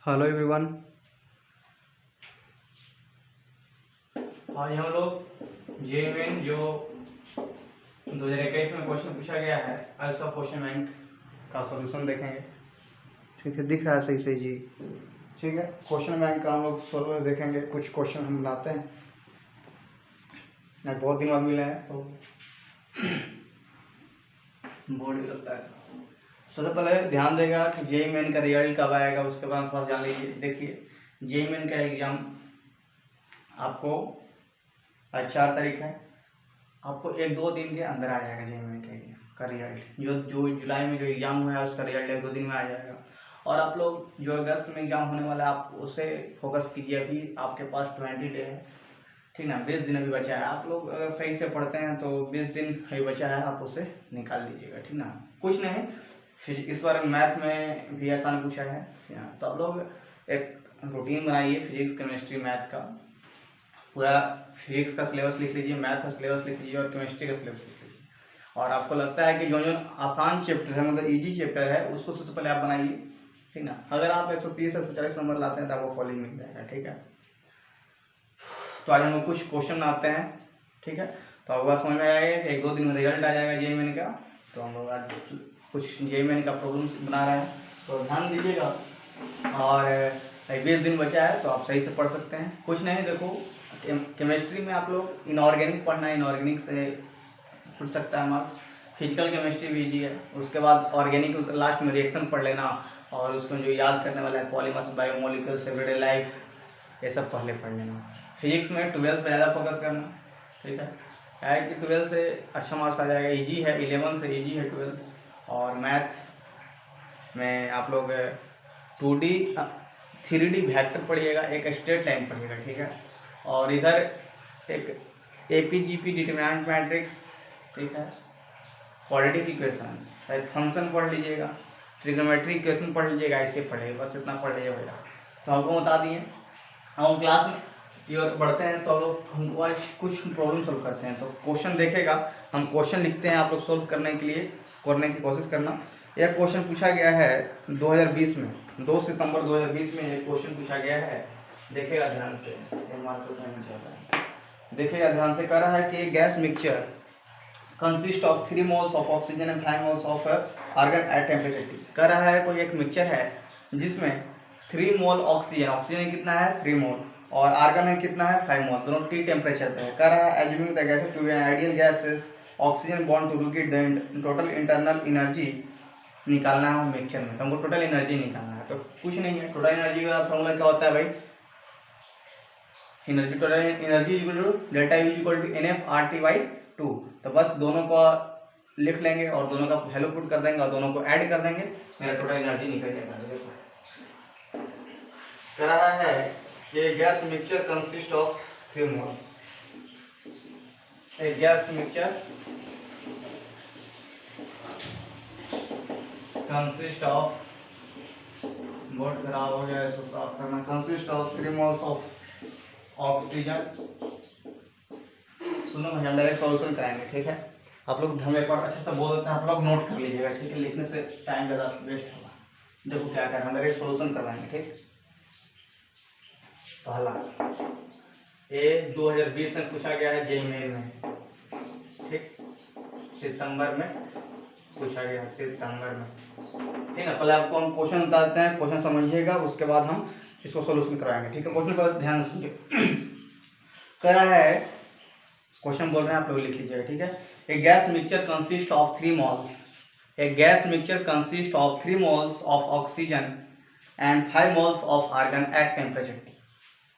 Hello everyone. आज हम लोग जेईई जो 2021 में क्वेश्चन पूछा गया है अल्सो क्वेश्चन बैंक का सॉल्यूशन देखेंगे। ठीक है, दिख रहा है सही सही जी। ठीक है, क्वेश्चन बैंक का हम लोग सॉल्व देखेंगे। कुछ क्वेश्चन हम लाते हैं, बहुत दिन बाद मिले हैं तो बोर्ड ही लगता है। सबसे पहले ध्यान देगा कि जेईई मेन का रिजल्ट कब आएगा, उसके बाद थोड़ा जान लीजिए। देखिए, जेईई मेन का एग्ज़ाम आपको आज 4 तारीख है, आपको 1-2 दिन के अंदर आ जाएगा जेईई मेन का रिजल्ट। जो जुलाई में जो एग्ज़ाम हुआ है उसका रिजल्ट 1-2 दिन में आ जाएगा। और आप लोग जो अगस्त में एग्ज़ाम होने वाला है आप उसे फोकस कीजिए। अभी आपके पास 20 डे है, ठीक ना, 20 दिन अभी बचा है। आप लोग अगर सही से पढ़ते हैं तो 20 दिन अभी बचा है, आप उसे निकाल लीजिएगा, ठीक ना। कुछ नहीं, फिर इस बार मैथ में भी आसान पूछा है, तो आप लोग एक रूटीन बनाइए फिजिक्स केमिस्ट्री मैथ का। पूरा फिजिक्स का सिलेबस लिख लीजिए, मैथ का सिलेबस लिख लीजिए और केमिस्ट्री का सिलेबस लिख लीजिए। और आपको लगता है कि जो जो आसान चैप्टर है, मतलब इजी चैप्टर है, उसको सबसे पहले आप बनाइए, ठीक ना। अगर आप 130 से 140 नंबर लाते हैं तो आपको कॉलेज मिल जाएगा, ठीक है। तो आज हम लोग कुछ क्वेश्चन आते हैं, ठीक है। तो आपको बात समझ में आएगा कि 1-2 दिन में रिजल्ट आ जाएगा जेईई मेन का। तो हम लोग आज कुछ जेईई मेन का प्रॉब्लम्स बना रहे हैं, तो ध्यान दीजिएगा। और 20 दिन बचा है तो आप सही से पढ़ सकते हैं। कुछ नहीं, देखो केमिस्ट्री में आप लोग इनऑर्गेनिक पढ़ना है, इनऑर्गेनिक से छूट सकता है मार्क्स। फिजिकल केमिस्ट्री भी ईजी है, उसके बाद ऑर्गेनिक लास्ट में रिएक्शन पढ़ लेना। और उसमें जो याद करने वाला है पॉलीमर्स, बायोमोलिक्यूल्स, एवरीडे लाइफ, ये सब पहले पढ़ लेना। फिजिक्स में 12th पे ज़्यादा फोकस करना, ठीक है कि 12th से अच्छा मार्क्स आ जाएगा। ईजी है, 11 से ईजी है 12th। और मैथ में आप लोग 2D 3D वेक्टर पढ़िएगा, एक स्ट्रेट लाइन पढ़िएगा, ठीक है। और इधर एक APGP डिटरमिनेंट मैट्रिक्स, ठीक है, क्वाड्रेटिक इक्वेशंस, फंक्शन पढ़ लीजिएगा, ट्रिग्नोमेट्री इक्वेशन पढ़ लीजिएगा। ऐसे पढ़िएगा, बस इतना पढ़ लीजिए भैया। तो आपको बता दिए, हम क्लास में की ओर बढ़ते हैं तो हम आज कुछ प्रॉब्लम सोल्व करते हैं। तो क्वेश्चन देखेगा, हम क्वेश्चन लिखते हैं, आप लोग सोल्व करने के लिए करने की कोशिश करना। यह क्वेश्चन पूछा गया है 2020 में, 2 सितंबर 2020 में एक क्वेश्चन पूछा गया है। देखिएगा ध्यान से, देखिएगा ध्यान से। कह रहा है कि gas mixture consist of 3 moles of oxygen and 5 moles of argon at temperature T। कह रहा है कोई एक मिक्सचर है जिसमें 3 मोल ऑक्सीजन, ऑक्सीजन कितना है 3 मोल, और आर्गन है कितना है 5 मोल, दोनों T टेम्परेचर पे है। कह रहा है assuming the gases to be an ideal gases, oxygen bond to liquid, the total internal energy निकालना है मिक्सचर में। तो हमको टोटल एनर्जी निकालना है। तो कुछ नहीं है, टोटल एनर्जी का फॉर्मूला क्या होता है भाई, energy total energy equal to delta U equal to NF/RT/2। तो बस दोनों को लिख लेंगे और दोनों का वैल्यू पुट कर देंगे और दोनों को ऐड कर देंगे, मेरा टोटल एनर्जी निकल जाएगा। देखो कह रहा है कि gas mixture consist of 3 moles. A gas mixture consist of, board खराब हो गया, इसको साफ करना। Consist of 3 moles of oxygen. सुनो भैया, डायरेक्ट सॉल्यूशन कराएंगे, ठीक है। आप लोग हम एक बार अच्छे से बोल देते हैं, आप लोग नोट कर लीजिएगा, ठीक है। लिखने से टाइम ज़्यादा वेस्ट होगा। देखो क्या करना, डायरेक्ट सॉल्यूशन करवाएंगे, ठीक। पहला ये 2020 में पूछा गया है जेईई मेन में, ठीक, सितंबर में पूछा गया है, सितंबर में, ठीक है। पहले आपको हम क्वेश्चन बताते हैं, क्वेश्चन समझिएगा, उसके बाद हम इसको सॉल्यूशन कराएंगे, ठीक है। क्वेश्चन पर ध्यान से सुनिए। कह रहा है, क्वेश्चन बोल रहे हैं, आप लोग लिख लीजिएगा, ठीक है। A gas mixture consist of 3 moles, a gas mixture consist of 3 moles of oxygen and 5 moles of argon at temperature T।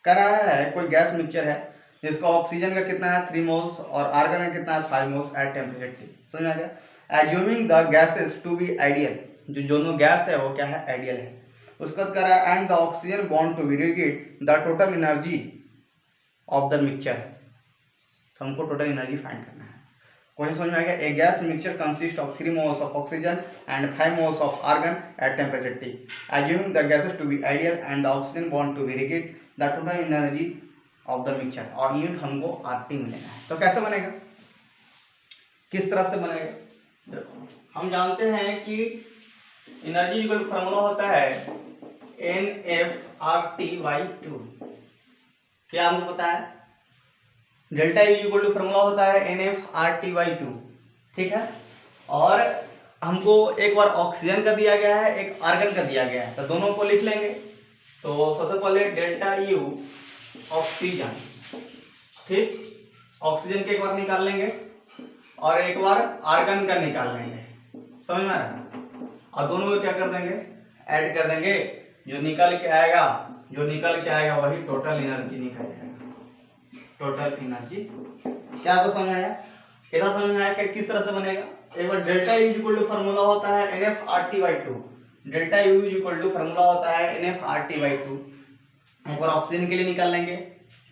कह रहा है कोई गैस मिक्सचर है जिसका ऑक्सीजन का कितना है 3 मोल्स और आर्गन का कितना है 5 मोल्स एट टेम्परेचर T। समझ आ गया। Assuming the gases to be ideal, जो दोनों गैस है वो क्या है, आइडियल है। उसके बाद कह रहा है and the oxygen bond to be liquid, the total energy of the mixture. तो हमको टोटल एनर्जी फाइंड करना है। क्वेश्चन समझ में आ गया। A gas mixture consist of 3 moles of oxygen and 5 moles of argon at temperature T। Assuming the gases to be ideal and the oxygen bond to be liquid, the total energy of the mixture. और unit हमको RT मिलेगा। तो कैसे बनेगा, किस तरह से बनेगा, देखो हम जानते हैं कि एनर्जी इक्वल फॉर्मूला होता है NF(RT/2). क्या हमको पता है, delta U equal to formula होता है NF(RT/2), ठीक है। और हमको एक बार ऑक्सीजन का दिया गया है, एक आर्गन का दिया गया है, तो दोनों को लिख लेंगे। तो सबसे पहले डेल्टा U ऑक्सीजन, ठीक, ऑक्सीजन के एक बार निकाल लेंगे और एक बार आर्गन का निकाल लेंगे, समझ में आ रहा है। और दोनों को क्या कर देंगे, ऐड कर देंगे, जो निकल के आएगा वही टोटल एनर्जी निकल जाएगा, टोटल एनर्जी। क्या आपको समझ आया, इतना समझ में आया कि किस तरह से बनेगा। एक बार delta U equal to formula होता है NF(RT/2), delta U equal to formula होता है NF(RT/2). एक बार ऑक्सीजन के लिए निकाल लेंगे,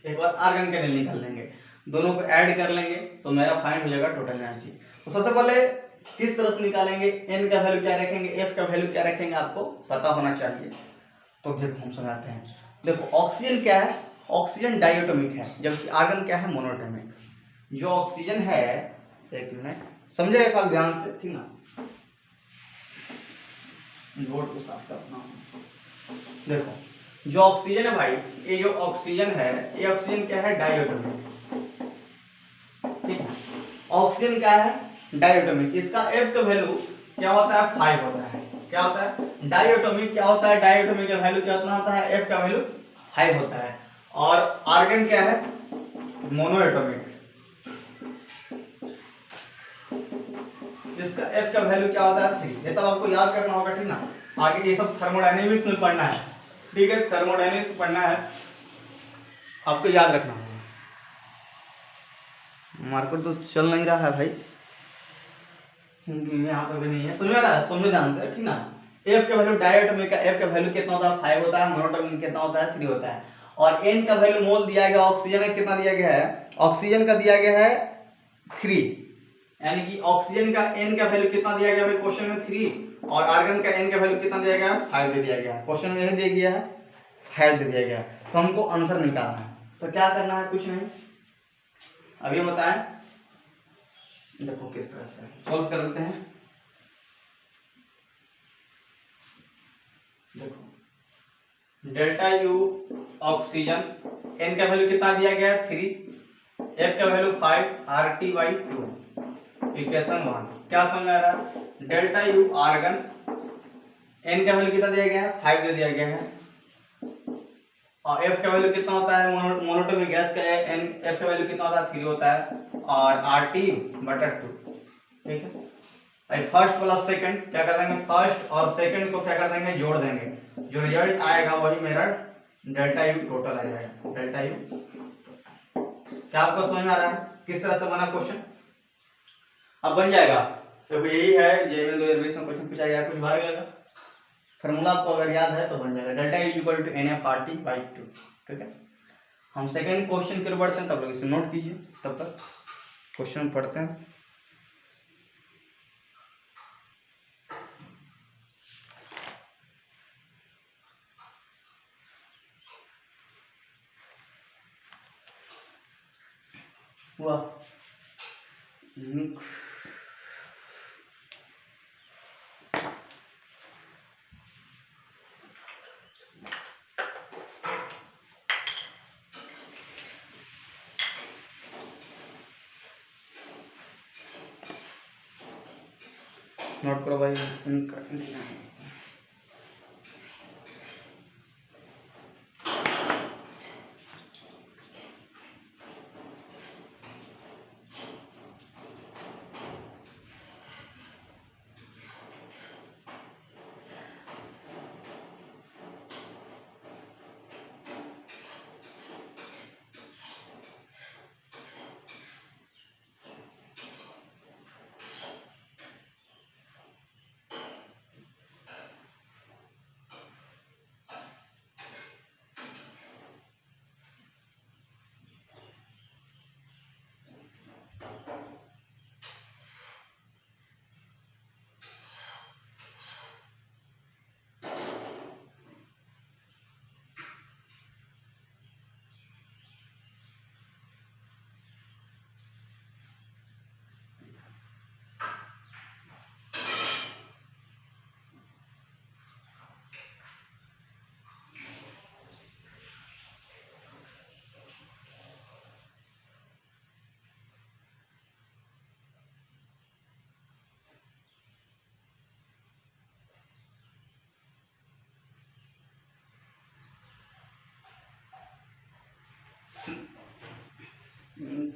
एक बार आर्गन के लिए निकाल लेंगे, दोनों को ऐड कर लेंगे तो मेरा फाइंड हो जाएगा टोटल एनर्जी। तो सबसे पहले किस तरह से निकालेंगे, n का वैल्यू क्या रखेंगे, f का वैल्यू क्या रखेंगे, आपको पता होना चाहिए। तो देखो हम समझाते हैं। देखो ऑक्सीजन क्या है, ऑक्सीजन डायटोमिक है, जबकि आर्गन क्या है, मोनोटोमिक। जो ऑक्सीजन है, एक मिनट समझेगा कल ध्यान से, ठीक ना, बोर्ड को साफ करना। देखो जो ऑक्सीजन है भाई, ये जो ऑक्सीजन है, ये ऑक्सीजन क्या है, डायटोमिक, ठीक है। ऑक्सीजन क्या है, डायटोमिक, इसका F का वैल्यू क्या होता है, 5 होता है। क्या होता है, डायटोमिक क्या होता है, डायटोमिक का वैल्यू क्या होता है, F का वैल्यू 5 होता है। और आर्गन क्या है, मोनोएटोमिक, इसका F का वैल्यू क्या होता है, 3। ये सब आपको याद करना होगा, ठीक ना। आगे ये सब थर्मोडायनेमिक्स में पढ़ना है, ठीक है, थर्मोडायनेमिक्स पढ़ना है, आपको याद रखना होगा। मार्कर तो चल नहीं रहा है भाई, यहाँ पर भी नहीं है, समझ रहा है, समझो ध्यान से, ठीक ना। F का वैल्यू डायटोमिक का F का वैल्यू कितना होता है, 5 होता है, मोनोटोमिक कितना होता है, 3 होता है। और N का वैल्यू मोल दिया गया, ऑक्सीजन का कितना दिया गया है, ऑक्सीजन का दिया गया है 3, यानी कि ऑक्सीजन का N का वैल्यू कितना दिया गया भाई क्वेश्चन में, 3, और आर्गन का N का वैल्यू कितना दिया गया, 5 दे दिया गया है, क्वेश्चन में यही दिया गया है, 5 दे दिया गया है। तो हमको आंसर निकालना है, तो क्या करना है, कुछ नहीं, अभी बताएं, देखो किस तरह से सॉल्व कर देते हैं। देखो डेल्टा U ऑक्सीजन, N का वैल्यू कितना दिया गया है, 3, F का वैल्यू 5, RT/2, इक्वेशन 1। क्या समझ आ रहा है, डेल्टा U आर्गन, N का वैल्यू कितना दिया गया है, 5 दे दिया गया है, और F का वैल्यू कितना होता है, मोनोटोमिक गैस का N F का वैल्यू कितना होता है, 3 होता है, और RT/2, ठीक है। भाई फर्स्ट प्लस सेकंड क्या कर देंगे, फर्स्ट और सेकंड को क्या कर देंगे, जोड़ देंगे, जो रिजल्ट आएगा वही मेरा डेल्टा U टोटल आ जाएगा, डेल्टा U। क्या आपको समझ में आ रहा है किस तरह से बना क्वेश्चन, अब बन जाएगा। तो यही है जेईई 2020 में क्वेश्चन पूछा गया, कुछ बाहर गया, फॉर्मूला आपको अगर याद है तो बन जाएगा, delta U equal to NF(RT/2), ठीक है। हम सेकंड क्वेश्चन की ओर बढ़ते हैं, तब लोग इसे नोट कीजिए, तब तक क्वेश्चन पढ़ते हैं। हुआ नोट करो भाई,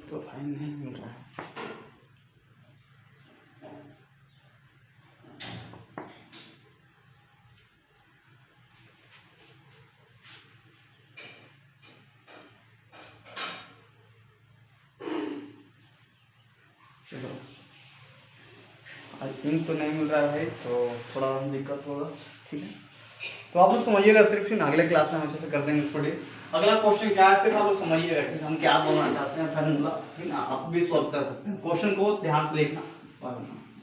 तो भाई नहीं मिल रहा है। चलो आज इंक तो नहीं मिल रहा है भाई, तो थोड़ा दिक्कत होगा। ठीक है, तो आप लोग समझिएगा, सिर्फ फिर अगले क्लास में हम अच्छे से कर देंगे इसको। अगला क्वेश्चन क्या है, सिर्फ आप लोग समझिएगा कि हम क्या बोलना चाहते हैं, फार्मूला, ठीक ना, आप भी सॉल्व कर सकते हैं। क्वेश्चन को ध्यान से देखना और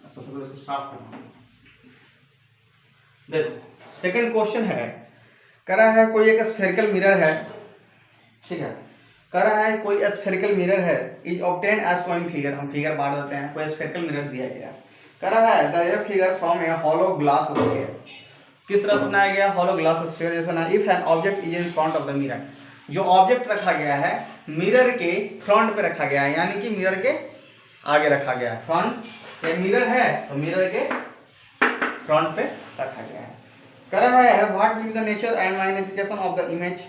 अच्छा से इसको साफ करना। देखो सेकंड क्वेश्चन है, करा है कोई एक स्फेरिकल मिरर है, ठीक है, करा है कोई स्फेरिकल मिरर है, is obtain as shown figure, हम फिगर बांट देते हैं, कोई स्फेरिकल मिरर दिया गया है, करा है the figure from A hollow glass sphere, किस तरह से बनाया गया, हॉलो ग्लास स्फीयर जैसा ना, if an object is in front of the mirror, जो ऑब्जेक्ट रखा गया है मिरर के फ्रंट पे रखा गया है, यानी कि मिरर के आगे रखा गया है, फ्रंट ये मिरर है तो मिरर के फ्रंट पे रखा गया है, करा है what will be the nature and magnification of the image,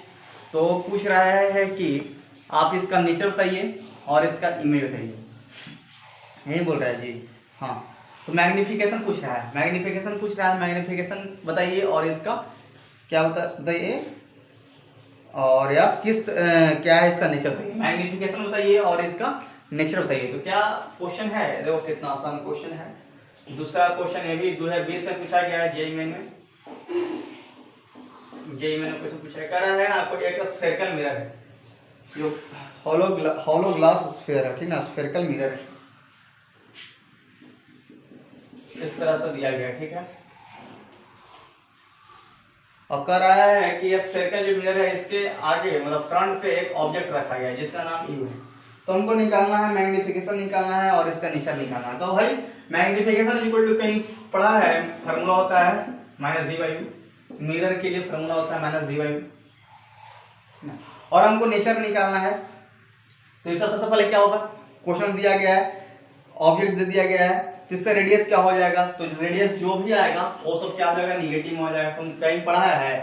तो पूछ रहा है कि आप इसका नेचर बताइए और इसका इमेज बताइए, यही बोल रहा है जी। हाँ, तो मैग्निफिकेशन पूछ रहा है, मैग्निफिकेशन पूछ रहा है, मैग्निफिकेशन बताइए और इसका क्या बताइए, और या किस क्या है इसका नेचर बताइए, मैग्निफिकेशन बताइए और इसका नेचर बताइए। तो क्या क्वेश्चन है, देखो कितना आसान क्वेश्चन है। दूसरा क्वेश्चन ये भी 2020 में पूछा गया है, जेईई में क्वेश्चन पूछा है, करा है ना, कोई एक स्फेरिकल मिरर है, जो हॉलो ग्लास स्फीयर है, ठीक ना, स्फेरिकल मिरर है, इस तरह से दिया गया है, ठीक है, और कह रहा है कि ये स्फेरिकल जो मिरर है इसके आगे मतलब फ्रंट पे एक ऑब्जेक्ट रखा गया है जिसका नाम यू है, तो हमको निकालना है मैग्निफिकेशन निकालना है और इसका नेचर निकालना है। तो भाई मैग्निफिकेशन इक्वल टू कहीं पढ़ा है, फार्मूला होता है minus V by U, mirror के लिए फार्मूला होता है माइनस वी बाई यू, और हमको नेचर निकालना है। तो इसका सबसे पहले क्या होगा, क्वेश्चन दिया गया है, ऑब्जेक्ट दे दिया गया है, तो इसका रेडियस क्या हो जाएगा, तो रेडियस जो भी आएगा वो सब क्या हो जाएगा, निगेटिव हो जाएगा। तुम कहीं पढ़ा है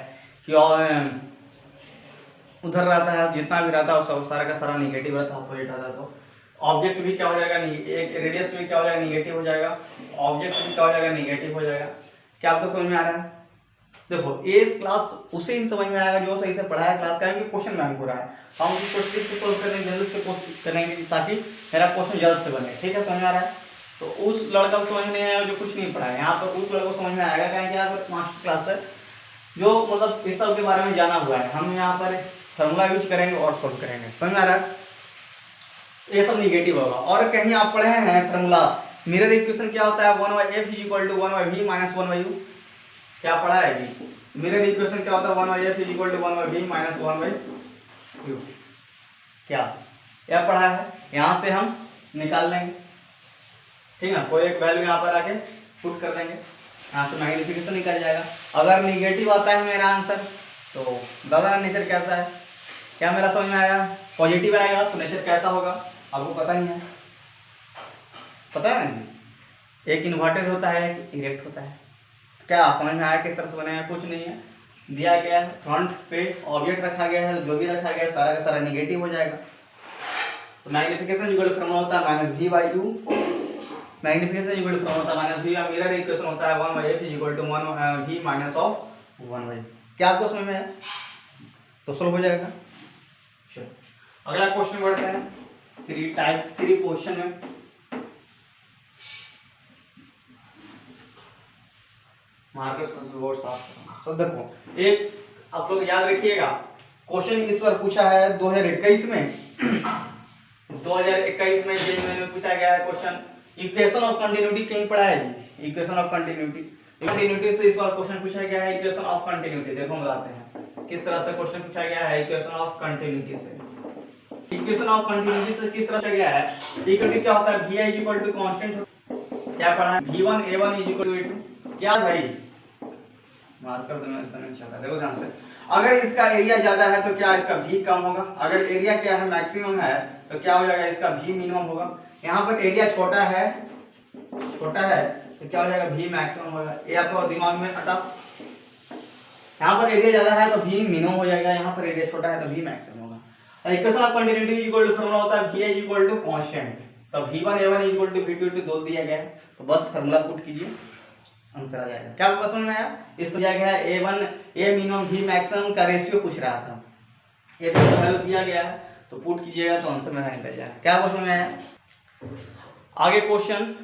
कि उधर रहता है, जितना भी रहता है वो सारा का सारा निगेटिव रहता है, अपोजिट रहता है, तो ऑब्जेक्ट भी क्या हो जाएगा, एक रेडियस भी क्या हो जाएगा, निगेटिव हो जाएगा, ऑब्जेक्ट भी क्या हो जाएगा, निगेटिव हो जाएगा। क्या आपको समझ में आ रहा है? देखो ये क्लास उसे ही समझ में आएगा जो सही से पढ़ा है क्लास का, क्योंकि क्वेश्चन बैंक हो रहा है, हम उस क्वेश्चन को सॉल्व करने जल्दी से कोशिश करेंगे ताकि मेरा क्वेश्चन जल्द से बने। ठीक है, समझ में आ रहा है? तो उस लड़का को समझ में नहीं आया जो कुछ नहीं पढ़ा है, यहाँ पर उस लड़का को समझ में आएगा, क्या यहाँ पर मास्टर क्लास है जो मतलब इस सब के बारे में जाना हुआ है। हम यहाँ पर फॉर्मूला यूज करेंगे और सॉल्व करेंगे, समझ में आ रहा है? ये सब निगेटिव होगा। और कहीं आप पढ़े हैं फॉर्मूला, मिरर इक्वेशन क्या होता है, 1/f = 1/v - 1/u, क्या पढ़ा है जी? मिरर इक्वेशन क्या होता है, 1/f = 1/v - 1/u, क्या यह पढ़ा है? यहाँ से हम निकाल लेंगे, ठीक है, कोई एक वैल्यू यहाँ पर आके पुट कर देंगे, यहाँ से मैग्निफिकेशन निकल जाएगा। अगर निगेटिव आता है मेरा आंसर तो दादा नेचर कैसा है, क्या मेरा समझ में आया? पॉजिटिव आएगा तो नेचर कैसा होगा आपको पता ही है, पता है ना जी? एक इन्वर्टेड होता है, एक इरेक्ट होता है। क्या समझ में आया किस तरह से बनाया? कुछ नहीं है, दिया गया है फ्रंट पे ऑब्जेक्ट रखा गया है, जो भी रखा गया है सारा का सारा निगेटिव हो जाएगा। तो मैग्निफिकेशन इक्वल टू फॉर्मूला होता है -v/u, magnification equal to formula होता है -v, या मिरर इक्वेशन होता है 1/f = 1/v - 1/u। क्या आपको समझ में आया? तो सॉल्व हो जाएगा। चलो अगला क्वेश्चन बढ़ते हैं, 3 क्वेश्चन में। मार्कर से बोर्ड साफ करना। तो देखो एक आप लोग याद रखिएगा, क्वेश्चन इस बार पूछा है 2021 में 2021 में जेईई में पूछा गया है क्वेश्चन, इक्वेशन ऑफ कंटिन्यूटी कहीं पढ़ा है जी? इक्वेशन ऑफ कंटिन्यूटी से इस बार क्वेश्चन पूछा गया है, इक्वेशन ऑफ कंटिन्यूटी। देखो हम बताते हैं किस तरह से क्वेश्चन पूछा गया है इक्वेशन ऑफ कंटिन्यूटी से। इक्वेशन ऑफ कंटिन्यूटी से किस तरह से गया है, इक्वेशन क्या होता है, vi = कांस्टेंट, क्या पढ़ा है, v1 a1 = a2, क्या भाई मार्कर देना चाहता है। देखो ध्यान से, अगर इसका एरिया ज्यादा है तो क्या इसका v कम होगा, अगर एरिया क्या है मैक्सिमम है तो क्या हो जाएगा, इसका v मिनिमम होगा। यहाँ पर एरिया छोटा है तो क्या हो जाएगा, v मैक्सिमम होगा। ये आपको दिमाग में अटा, यहाँ पर एरिया ज्यादा है तो v मिनिमम हो जाएगा, यहाँ पर एरिया छोटा है तो v मैक्सिमम होगा। Equation of continuity equal to formula होता है v इक्वल टू कांस्टेंट, तो v1 a1 equal to v2 दो दिया गया है, तो बस फार्मूला पुट कीजिए, आंसर आ जाएगा। क्या आपको समझ में आया? इस दिया गया है a1 a minimum v maximum का रेशियो पूछ रहा था, ये तो वैल्यू दिया गया है, तो पुट कीजिएगा तो आंसर में निकल जाएगा। क्या आपको समझ में आया? आगे क्वेश्चन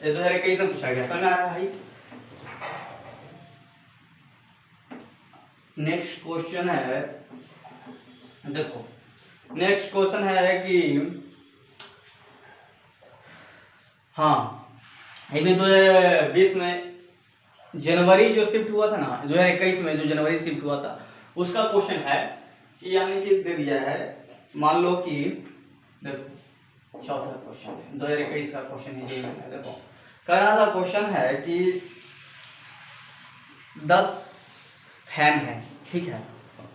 ये 2021 से पूछा गया, समझ में आ रहा है भाई? नेक्स्ट क्वेश्चन है, देखो नेक्स्ट क्वेश्चन है कि हाँ इनमें 2020 में जनवरी जो शिफ्ट हुआ था ना, 2021 में जो जनवरी शिफ्ट हुआ था उसका क्वेश्चन है कि यानी कि दे दिया है, मान लो कि देखो चौथा क्वेश्चन 2021 का क्वेश्चन है, देखो कह रहा था क्वेश्चन है कि 10 फैन है, ठीक है,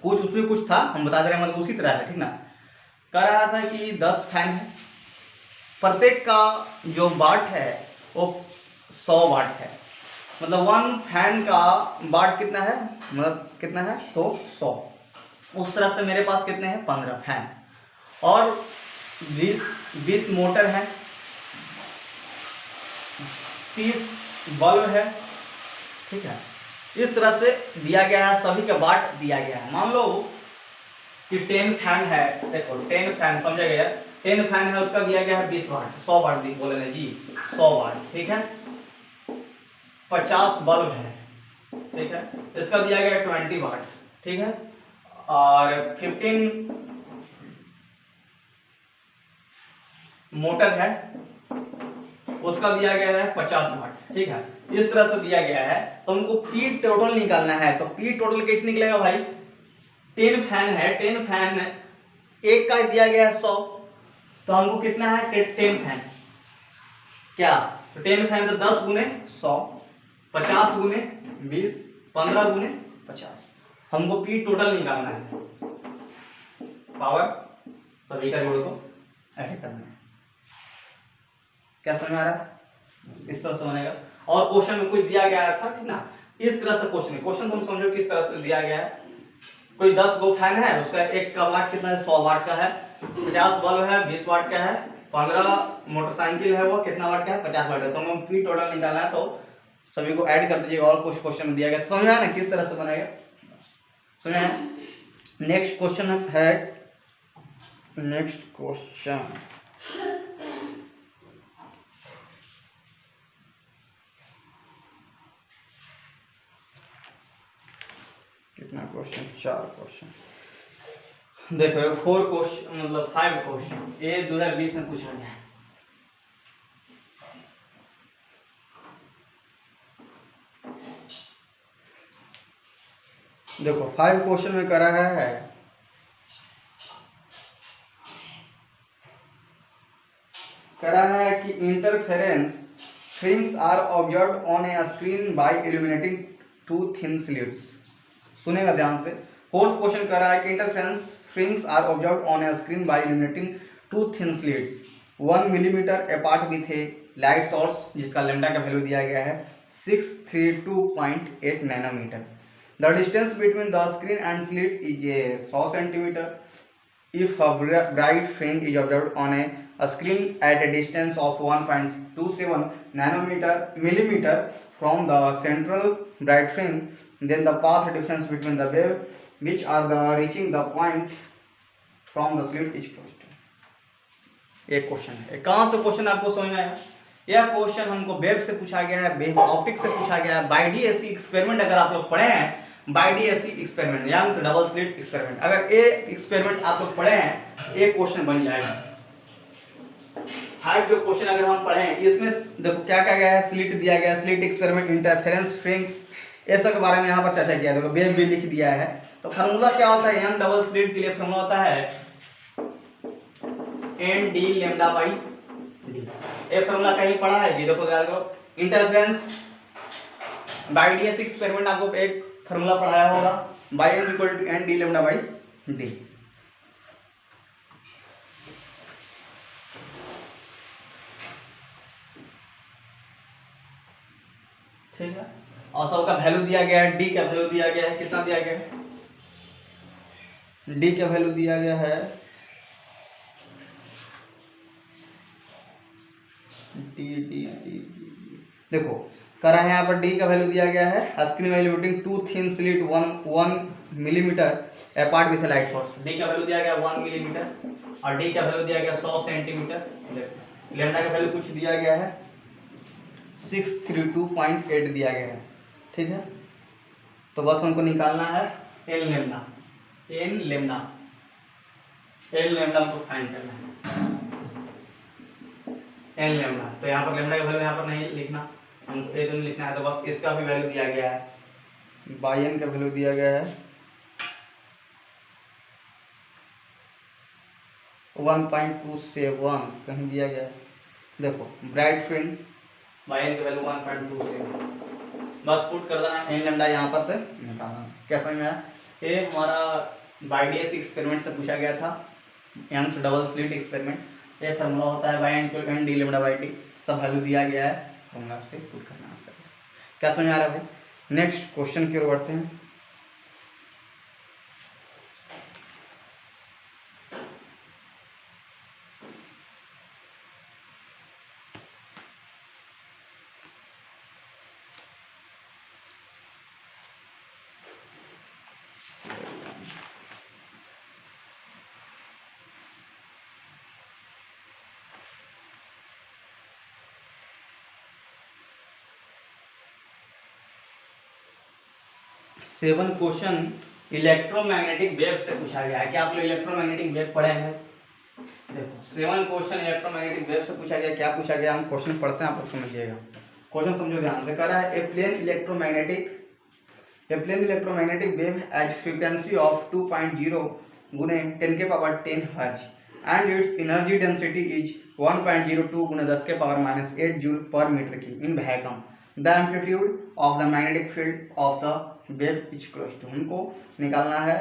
कुछ उसमें कुछ था हम बता दे रहे हैं, मतलब उसी तरह है, ठीक ना। कह रहा था कि 10 फैन है, प्रत्येक का जो वाट है वो 100 वाट है, मतलब 1 फैन का वाट कितना है, मतलब कितना है तो 100। उस तरह से मेरे पास कितने हैं 15 फैन और 20 मोटर है, 30 बल्ब है, ठीक है। इस तरह से दिया गया है, सभी का वाट दिया गया है। मान लो कि 10 फैन है, देखो 10 फैन समझा गया, 10 फैन है उसका दिया गया है 20 वाट, 100 वाट बोले ना जी, 100 वाट, ठीक है। 50 बल्ब है, ठीक है, इसका दिया गया 20 वाट, ठीक है। और 15 मोटर है, उसका दिया गया है 50 वाट, ठीक है। इस तरह से दिया गया है, तो हमको पी टोटल निकालना है, तो पी टोटल कैसे निकलेगा भाई? 10 फैन है, 10 फैन एक का दिया गया है 100, तो हमको कितना है 10 फैन, क्या तो 10 फैन तो 10 गुने 100, 50 गुने 20, 15 गुने 50, हमको पी टोटल निकालना है, पावर सभी का जोड़ को ऐड करना है। क्या समझ में आ रहा है? इस तरह से बनेगा। और क्वेश्चन में कुछ दिया गया था, ठीक ना, इस तरह से क्वेश्चन तुम समझो किस तरह से दिया गया है। कोई 10 गो फैन है, उसका एक का वाट कितना है 100 वाट का है, 50 बल्ब है 20 वाट का है, 15 मोटरसाइकिल है वो कितना वाट का है 50 वाट का, तो हम पी टोटल निकालना है, तो सभी को ऐड कर दीजिएगा। और कुछ क्वेश्चन में दिया गया, समझ में आया ना किस तरह से बनाएगा, समझ में आया? नेक्स्ट क्वेश्चन है, नेक्स्ट क्वेश्चन कितना क्वेश्चन, 4 क्वेश्चन, देखो 4 क्वेश्चन मतलब 5 क्वेश्चन ये 2020 में पूछा गया है। देखो 5 क्वेश्चन में करा है कि interference fringe are observed on a screen by illuminating 2 thin slits. सुनेगा ध्यान से, फोर्थ क्वेश्चन कर रहा है कि interference fringe are observed on a screen by illuminating 2 thin slits 1 millimetre apart with a light source, जिसका लैम्डा का value दिया गया है 632.8 nanometre. The distance between the screen and slit is a 100 centimetre. If a bright fringe is observed on a screen at a distance of 1.27 millimeter from the central bright fringe, then the path difference between the wave which are the reaching the point from the slit is close to। एक question है, कहाँ से question आपको समझ में आया? यह question हमको वेव से पूछा गया है, वेव ऑप्टिक्स से पूछा गया है। बाय डीएससी एक्सपेरिमेंट अगर आप लोग पढ़े हैं, बाय डीएससी एक्सपेरिमेंट यानी से डबल स्लिट एक्सपेरिमेंट, अगर ये एक्सपेरिमेंट आप लोग पढ़े हैं एक क्वेश्चन बन जाएगा। 5 जो क्वेश्चन अगर हम पढ़े हैं इसमें देखो क्या क्या गया है, स्लिट दिया गया, स्लिट एक्सपेरिमेंट, इंटरफेरेंस फ्रिंज, ये सब के बारे में यहाँ पर चर्चा किया। देखो वेव भी लिख दिया है। तो फार्मूला क्या होता है, एम डबल स्लिट के लिए फार्मूला होता है N D lambda by D. ये फार्मूला कहीं पढ़ा है जी? देखो याद करो, इंटरफेरेंस बाय डीएससी एक्सपेरिमेंट आपको एक फार्मूला पढ़ाया होगा, by N equal to N D lambda by D. ठीक है, और सबका वैल्यू दिया गया है, डी का वैल्यू दिया गया है, कितना दिया गया है डी का वैल्यू दिया गया है डी डी डी डी देखो करा है यहाँ पर डी का वैल्यू दिया गया है screen while emitting two thin slit 1 millimetre apart with light source. D का वैल्यू दिया गया 1 मिलीमीटर और डी का वैल्यू दिया गया 100 सेंटीमीटर। देखो लेमडा का वैल्यू कुछ दिया गया है 632.8 दिया गया है। ठीक है, तो बस हमको निकालना है एन लेमडा। एन लेमडा हमको फाइंड करना है एन लेमडा। तो यहाँ पर लेमडा का वैल्यू यहाँ पर नहीं लिखना, हमको ए दोनों लिखना है। तो बस इसका भी वैल्यू दिया गया है बाई एन का वैल्यू दिया गया है 1.27 कहीं दिया गया है। देखो ब्राइट फील्ड बाई एन का वैल्यू 1.27 बस पुट कर देना एन लेमडा यहाँ पर से निकालना। कैसा में आया ये हमारा बाईडीएस एक्सपेरिमेंट से पूछा गया था, यंग्स डबल स्लिट एक्सपेरिमेंट। ये फार्मूला होता है by N equal N D lambda by T, सब वैल्यू दिया गया है, फार्मूला से पुट करना है। क्या समझ आ रहा है भाई? नेक्स्ट क्वेश्चन की ओर बढ़ते हैं। सेवन क्वेश्चन इलेक्ट्रोमैग्नेटिक वेव से पूछा गया है। क्या आप लोग इलेक्ट्रोमैग्नेटिक वेव पढ़े हैं? देखो 7 क्वेश्चन इलेक्ट्रोमैग्नेटिक वेव से पूछा गया। क्या पूछा गया हम क्वेश्चन पढ़ते हैं, आप लोग समझिएगा। क्वेश्चन समझो ध्यान से। कह रहा है a plane electromagnetic wave has frequency of 2.0 गुने 10 के power 10 hertz and its energy density is 1.02 गुने 10 के पावर -8 जूल पर मीटर की in vacuum. The amplitude of the magnetic field of the wave is close to. हमको निकालना है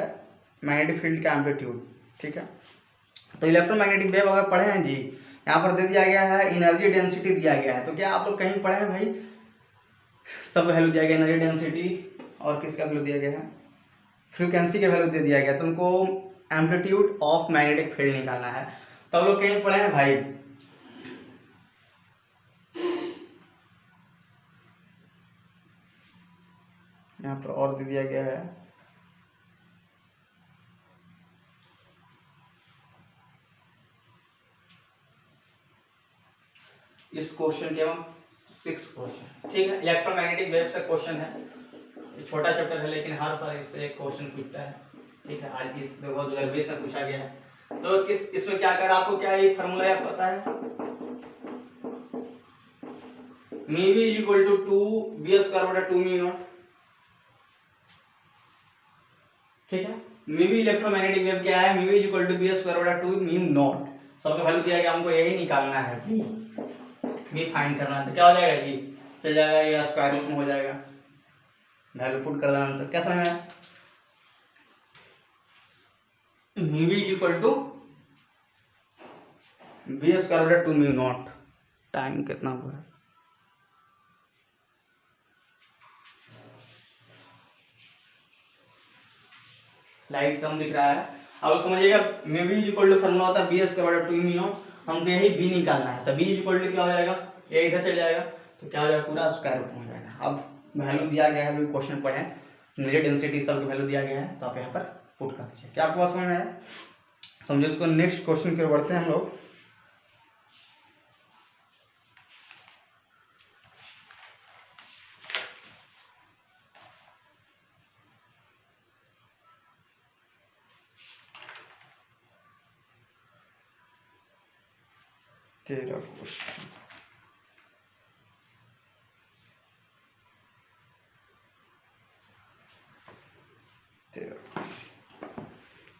magnetic field का amplitude. ठीक है, तो इलेक्ट्रोमैग्नेटिक वेव अगर पढ़े हैं जी, यहाँ पर दे दिया गया है एनर्जी डेंसिटी दिया गया है। तो क्या आप लोग कहीं पढ़े हैं भाई? सब वैल्यू दिया गया, एनर्जी डेंसिटी और किसका वैल्यू दिया गया है, फ्रीक्वेंसी का वैल्यू दे दिया गया। तो हमको एम्पलीट्यूड ऑफ मैग्नेटिक फील्ड निकालना है। तो आप लोग कहीं पढ़े हैं भाई? यहाँ पर और दे दिया गया है इस क्वेश्चन के 6 क्वेश्चन। ठीक है, इलेक्ट्रोमैग्नेटिक वेव से क्वेश्चन है, छोटा चैप्टर है लेकिन हर साल इससे एक क्वेश्चन पूछता है। ठीक है, आज इस 2020 में पूछा गया है। तो किस इसमें क्या कर आपको क्या ये फार्मूला याद पता है? मी V is equal to 2 B square बटा 2 मी नॉट। ठीक है, मी वी इलेक्ट्रोमैग्नेटिक वेव क्या है? मी V is equal to B square बटा 2 मी नॉट। सबका वैल्यू दिया गया, हमको यही निकालना है, मी फाइंड करना है। तो क्या हो जाएगा जी, चल जाएगा या स्क्वायर रूट में हो जाएगा, वैल्यू पुट कर देना आंसर। क्या समझ में आया? मी V is equal to B square बटा 2 म्यू नॉट। टाइम कितना हुआ है? लाइट कम दिख रहा है। अब समझिएगा मी V is equal to formula होता है बी स्क्वायर बटा 2 म्यू नॉट। हमको यही बी निकालना है। तो बी इज इक्वल टू क्या हो जाएगा, ये इधर चल जाएगा तो क्या हो जाएगा, पूरा स्क्वायर रूट में हो जाएगा। अब वैल्यू दिया गया है, अभी क्वेश्चन पढ़े, एनर्जी डेंसिटी सब वैल्यू दिया गया है, तो आप यहाँ पर पुट कर दीजिए। क्या आपको समझ में आया? समझो इसको। नेक्स्ट क्वेश्चन की ओर बढ़ते हैं हम लोग। तेरा क्वेश्चन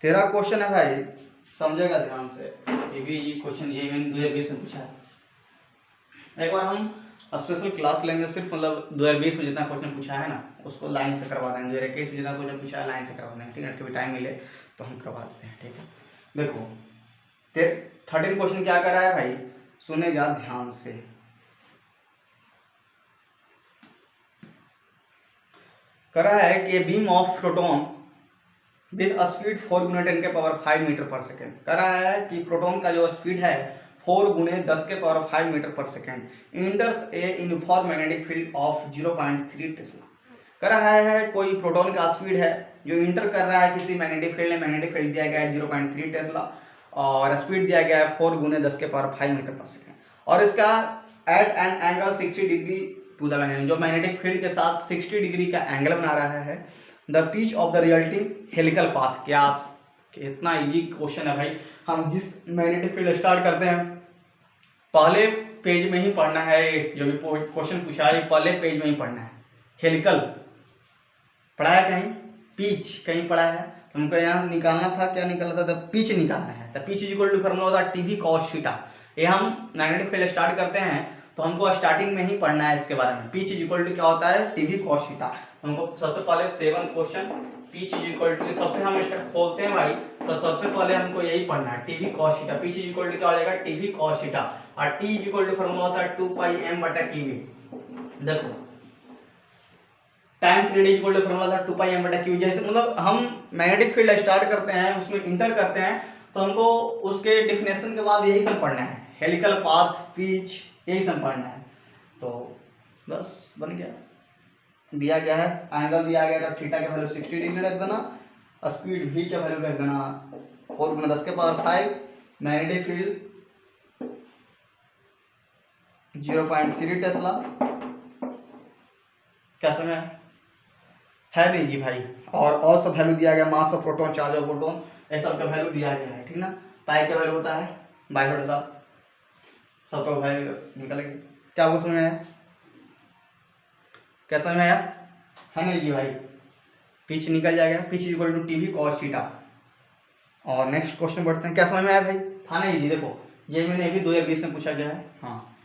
तेरा क्वेश्चन है भाई, समझेगा ध्यान से। ये भी क्वेश्चन ये मैंने 2020 में पूछा है। एक बार हम स्पेशल क्लास लेंगे, सिर्फ मतलब 2020 में जितना क्वेश्चन पूछा है ना उसको लाइन से करवा देंगे। 2021 में जितना क्वेश्चन पूछा है लाइन से करवा देंगे। ठीक है, कभी टाइम मिले तो हम करवा देते हैं। ठीक है, देखो 13 क्वेश्चन क्या कर रहा है भाई, सुनेगा ध्यान से। कर रहा है कि beam of proton with speed 4 गुने 10 के पावर 5 मीटर पर सेकेंड। कह रहा है कि प्रोटॉन का जो स्पीड है 4 गुने 10 के पावर 5 मीटर पर second इंटर्स a uniform magnetic field of 0.3 Tesla. कह रहा है कोई प्रोटॉन का स्पीड है जो इंटर कर रहा है किसी मैग्नेटिक फील्ड में, मैग्नेटिक फील्ड दिया गया है 0.3 टेस्ला और स्पीड दिया गया है 4 गुने 10 के पावर 5 मीटर पर सेकेंड और इसका at an angle 60 degree to the magnetic, जो मैग्नेटिक फील्ड के साथ 60 डिग्री का एंगल बना रहा है। The pitch of the resulting helical path. क्या इतना इजी क्वेश्चन है भाई। हम जिस मैग्नेटिक फील्ड स्टार्ट करते हैं पहले पेज में ही पढ़ना है, जो भी क्वेश्चन पूछा है पहले पेज में ही पढ़ना है। हेलिकल पढ़ा है कहीं, पिच कहीं पढ़ा है, हमको यहाँ निकालना था, क्या निकालना था, पिच निकालना है। तो पिच इक्वल टू फॉर्मूला होता है टीवी कॉस थीटा। ये हम मैग्नेटिक फील्ड स्टार्ट करते हैं तो हमको स्टार्टिंग में ही पढ़ना है इसके बारे में। पिच इक्वल टू क्या होता है, टीवी कॉस थीटा। हमको सबसे पहले 7 क्वेश्चन पिच इक्वल टू, सबसे हम स्टेप खोलते हैं भाई, तो सबसे पहले हमको यही पढ़ना है TV cos theta. Pitch equal to क्या हो जाएगा, टीवी कॉस थीटा और टी इक्वल टू फॉर्मूला होता है 2 पाई m बटा क्यू। देखो time period equal to formula था 2 पाई m बटा क्यू। जैसे मतलब हम मैग्नेटिक फील्ड स्टार्ट करते हैं उसमें इंटर करते हैं तो हमको उसके डिफिनेशन के बाद यही सब पढ़ना है, हेलिकल पाथ, पिच, यही सब पढ़ना है। तो बस बन गया, दिया गया है एंगल दिया गया है, थीटा का वैल्यू 60 डिग्री रख देना, स्पीड v का वैल्यू रख देना 4 गुना 10 के पावर 5, मैग्नेटिक फील्ड 0.3 टेस्ला। क्या समझ है नहीं जी भाई। और सब वैल्यू दिया गया, mass of proton, charge of proton, ये सब का वैल्यू दिया गया है, ठीक ना। पाई का वैल्यू होता है बाई बटा सब का वैल्यू निकलेगा। क्या आपको समझ आया, क्या समझ आया है नहीं जी भाई। पिच निकल जाएगा, pitch equal to TV cos theta. और नेक्स्ट क्वेश्चन बढ़ते हैं। क्या समझ में आया भाई, था नहीं जी। देखो ये मैंने भी 2020 में पूछा गया है। हाँ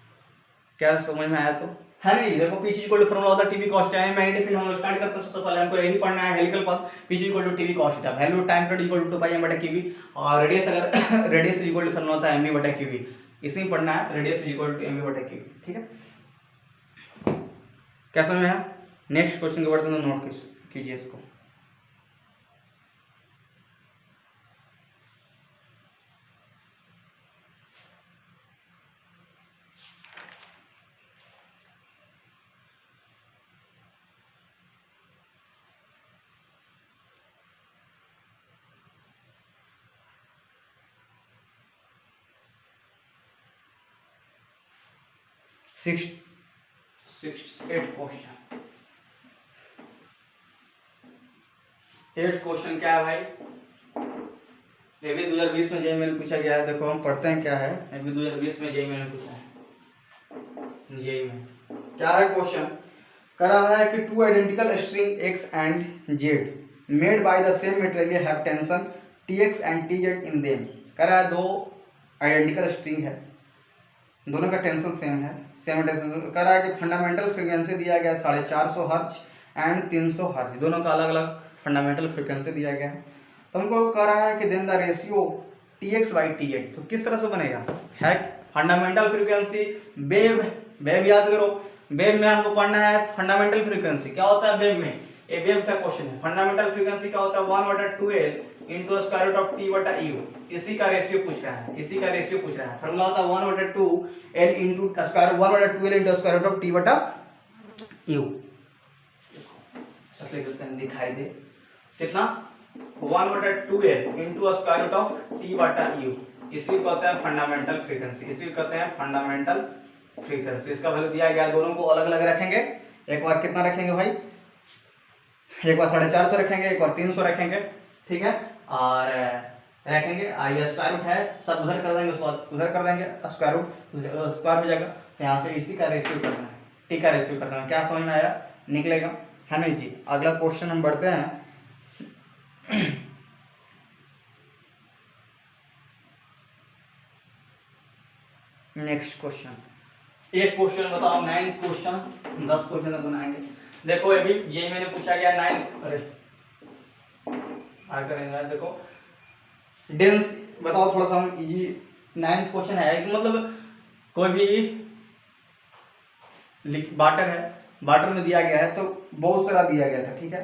क्या समझ में आया तो है नहीं। देखो पिच इक्वल टू फॉर्मूला होता है TV cos theta. Magnetic field हम लोग स्टार्ट करते हैं सबसे पहले हमको यही पढ़ना है, helical path, pitch equal to TV cos theta, value time period equal to 2 pi m बटा क्यूबी और रेडियस अगर रेडियस इक्वल टू फॉर्मूला होता है mv बटा क्यूबी। इसी में पढ़ना है, रेडियस इक्वल टू mv बटा क्यूबी, ठीक है। क्या समझ में आया। नेक्स्ट क्वेश्चन के बढ़ते हैं, नोट कीजिए इसको। एट क्वेश्चन क्या है भाई, ये भी 2020 में जेईई में पूछा गया है। देखो हम पढ़ते हैं क्या है, ये भी 2020 में जेईई में पूछा है। जेईई में क्या है क्वेश्चन, कह रहा है कि 2 identical string x and z made by the same material have tension tx and tz in them. कह रहा है 2 आइडेंटिकल स्ट्रिंग है, दोनों का टेंशन सेम है, सेम टेंशन। कह रहा है कि फंडामेंटल फ्रीक्वेंसी दिया गया है 450 हर्ट्ज एंड 300 हर्ट्ज, दोनों का अलग अलग फंडामेंटल फ्रीक्वेंसी दिया गया है। तो हमको कह रहा है कि then the ratio tx by tz, तो किस तरह से बनेगा, है फंडामेंटल फ्रीक्वेंसी, वेव, वेव याद करो, वेव में हमको पढ़ना है फंडामेंटल फ्रीक्वेंसी क्या होता है वेव में, ये वेव का क्वेश्चन है। फंडामेंटल फ्रीक्वेंसी क्या होता है 1/2l into square root of t बटा यू, इसी का रेशियो पूछ रहा है, इसी का रेशियो पूछ रहा है। फॉर्मूला होता है 1/2l into square 1/2l into square root of t बटा यू। दिखाई दे कितना 1/2l into square root of t बटा यू, इसी को कहते हैं फंडामेंटल फ्रीक्वेंसी, इसी को कहते हैं फंडामेंटल फ्रीक्वेंसी। इसका वैल्यू दिया गया, दोनों को अलग अलग रखेंगे। एक बार कितना रखेंगे भाई, एक बार 450 रखेंगे, एक बार 300 रखेंगे, ठीक है। और रखेंगे आई स्क्वायर रूट है, सब उधर कर देंगे, उसके बाद उधर कर देंगे, स्क्वायर रूट स्क्वायर हो जाएगा। तो यहाँ से इसी का रेशियो करना है, टी का रेशियो करना है। क्या समझ में आया, निकलेगा है नहीं जी। अगला क्वेश्चन हम बढ़ते हैं। नेक्स्ट क्वेश्चन, एक क्वेश्चन बताओ, 9th क्वेश्चन, 10 क्वेश्चन बनाएंगे। देखो अभी ये मैंने पूछा गया 9, अरे करेंगे। देखो डेंस बताओ, थोड़ा सा हम इजी 9th क्वेश्चन है कि मतलब कोई भी वाटर है, वाटर में दिया गया है तो बहुत सारा दिया गया था, ठीक है।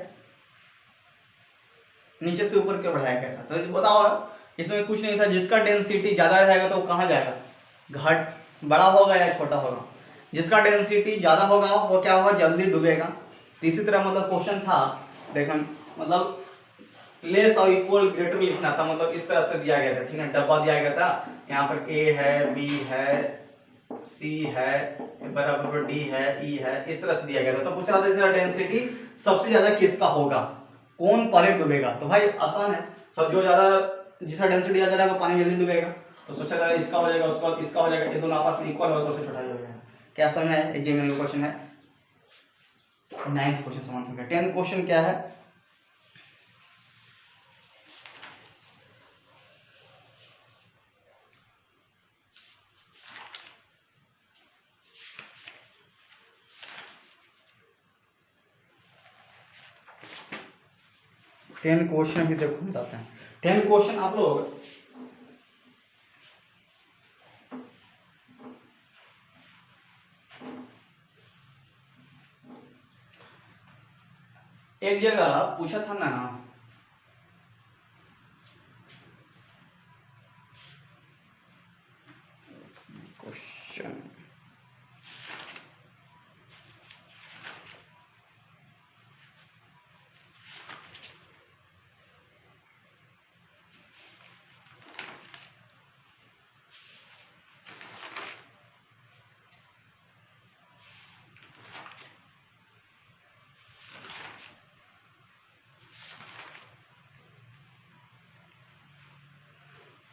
नीचे से ऊपर की ओर बढ़ाया गया था। तो बताओ इसमें कुछ नहीं था, जिसका डेंसिटी ज़्यादा रहेगा तो वो कहाँ जाएगा, घट बड़ा होगा या छोटा होगा। जिसका डेंसिटी ज़्यादा होगा वो क्या होगा, जल्दी डूबेगा। तो इसी तरह मतलब क्वेश्चन था, देखो मतलब लेस और इक्वल ग्रेटर लिखना था, मतलब इस तरह से दिया गया था, ठीक है। डब्बा दिया गया था, यहाँ पर ए है, बी है, सी है, बराबर डी है, ई है, इस तरह से दिया गया था। तो पूछ रहा था इसका डेंसिटी सबसे ज्यादा किसका होगा, कौन पहले डूबेगा। तो भाई आसान है, सब जो ज्यादा जिसका डेंसिटी ज्यादा रहेगा पानी जल्दी डूबेगा। तो सबसे ज्यादा इसका हो जाएगा, उसके बाद इसका हो जाएगा, ये दोनों आपस में इक्वल होगा, सबसे छोटा हो जाएगा। क्या समझ है, एग्जाम का क्वेश्चन है। 9th क्वेश्चन समाप्त हो गया। 10th क्वेश्चन क्या है, टेन क्वेश्चन भी देखो बताते हैं। 10 क्वेश्चन आप लोग एक जगह पूछा था ना, क्वेश्चन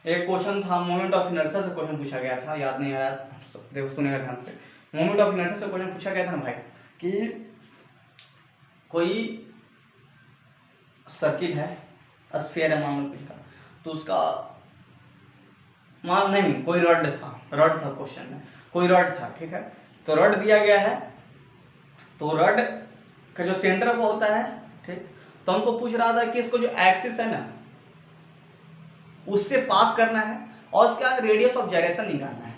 एक क्वेश्चन था मोमेंट ऑफ इनर्शिया से क्वेश्चन पूछा गया था, याद नहीं आ रहा, देखो सुनेगा ध्यान से। मोमेंट ऑफ इनर्शिया से क्वेश्चन पूछा गया था ना भाई, कि कोई सर्किल है, स्फीयर है मान लो कुछ का, तो उसका मान नहीं, कोई रड था क्वेश्चन में, कोई रड था, ठीक है। तो रड दिया गया है, तो रड का जो सेंटर वो होता है, ठीक। तो हमको पूछ रहा था कि इसको जो एक्सिस है ना उससे पास करना है और उसका रेडियस ऑफ जायरेशन निकालना है।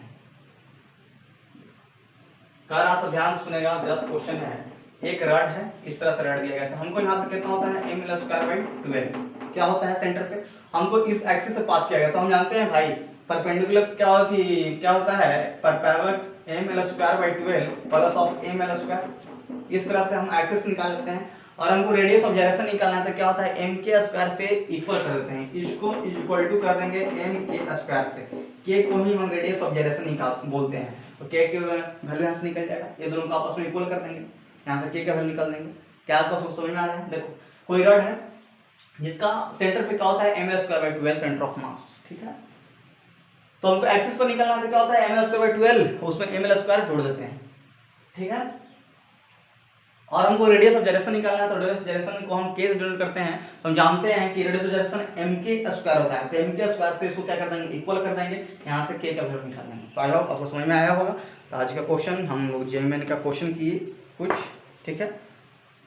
कर आप ध्यान सुनेगा, 10 क्वेश्चन है। एक रड है, इस तरह से रड दिया गया था, हमको यहाँ पर कितना होता है m²/12 क्या होता है सेंटर पे, हमको इस एक्सिस से पास किया गया। तो हम जानते हैं भाई परपेंडिकुलर क्या होता है, parallel m²/12 plus of m²। इस तरह से हम एक्सिस निकाल लेते हैं। और हमको रेडियस ऑफ जायरेशन निकालना है, तो क्या होता है m² से इक्वल कर देते हैं, इसको इक्वल टू कर देंगे m² से। k को ही हम रेडियस ऑफ जायरेशन निकाल बोलते हैं। तो k के वैल्यू यहाँ से निकल जाएगा, ये दोनों को आपस में इक्वल कर देंगे, यहाँ से k का वैल्यू निकाल देंगे। क्या आपको समझ में आ रहा है। देखो कोई रड है जिसका सेंटर पे क्या होता है m²/12 सेंटर ऑफ मास, ठीक है। तो हमको एक्सिस पर निकालना है, तो क्या होता है m²/12 उसमें ml² जोड़ देते हैं, ठीक है। और हमको रेडियस ऑफ जायरेशन निकालना है, तो रेडियस ऑफ जायरेशन को हम k से डिनोट करते हैं। तो हम जानते हैं कि रेडियस ऑफ जायरेशन mk² होता है, तो mk² से इसको क्या कर देंगे, इक्वल कर देंगे, यहाँ से k का वैल्यू निकाल देंगे। तो आई होप आपको समझ में आया होगा। तो आज का क्वेश्चन हम लोग जेईई का क्वेश्चन किए कुछ, ठीक है।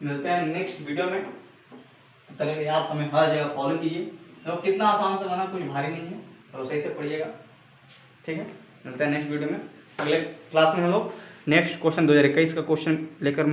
मिलते हैं नेक्स्ट वीडियो में, तब तक आप हमें हर जगह फॉलो कीजिए। तो कितना आसान से बना, कुछ भारी नहीं है, तो सही से पढ़िएगा, ठीक है। मिलते हैं नेक्स्ट वीडियो में। अगले क्लास में हम लोग नेक्स्ट क्वेश्चन 2021 का क्वेश्चन लेकर